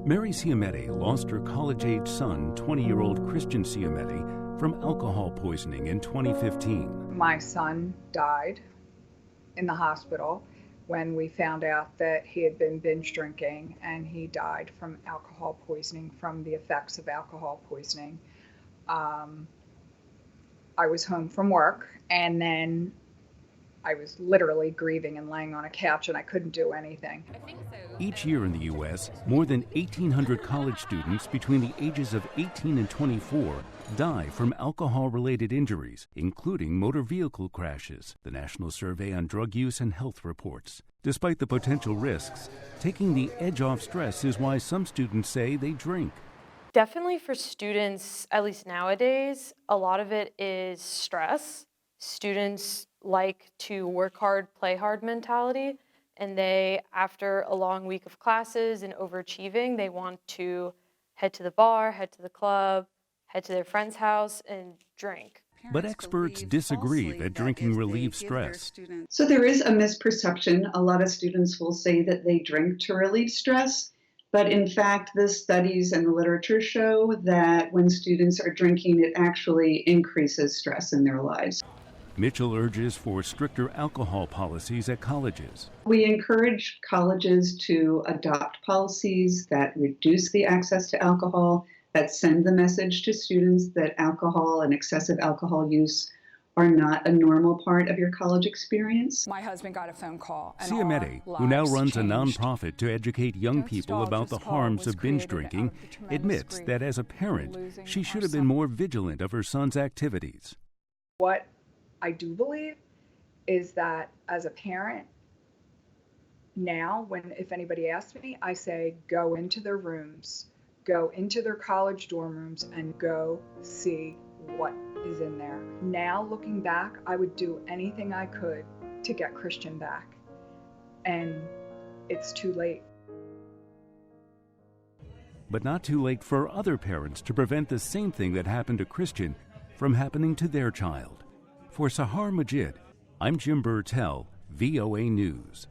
Mary Siametti lost her college-age son, 20-year-old Christian Siametti, from alcohol poisoning in 2015. My son died in the hospital when we found out that he had been binge drinking, and he died from alcohol poisoning, from the effects of alcohol poisoning. I was home from work, and then I was literally grieving and laying on a couch, and I couldn't do anything. Each year in the U.S., more than 1,800 college students between the ages of 18 and 24 die from alcohol-related injuries, including motor vehicle crashes, the National Survey on Drug Use and Health reports. Despite the potential risks, taking the edge off stress is why some students say they drink. Definitely for students, at least nowadays, a lot of it is stress. Students like to work hard, play hard mentality, and they, after a long week of classes and overachieving, they want to head to the bar, head to the club, head to their friend's house and drink. But experts disagree that drinking relieves stress. So there is a misperception. A lot of students will say that they drink to relieve stress, but in fact, the studies and the literature show that when students are drinking, it actually increases stress in their lives. Mitchell urges for stricter alcohol policies at colleges. We encourage colleges to adopt policies that reduce the access to alcohol, that send the message to students that alcohol and excessive alcohol use are not a normal part of your college experience. My husband got a phone call. Siametti, who now runs a nonprofit to educate young people about the harms of binge drinking, admits that as a parent, she should have been more vigilant of her son's activities. What I do believe is that as a parent, now, if anybody asks me, I say go into their rooms, go into their college dorm rooms, and go see what is in there. Now, looking back, I would do anything I could to get Christian back, and it's too late. But not too late for other parents to prevent the same thing that happened to Christian from happening to their child. For Sahar Majid, I'm Jim Bertel, VOA News.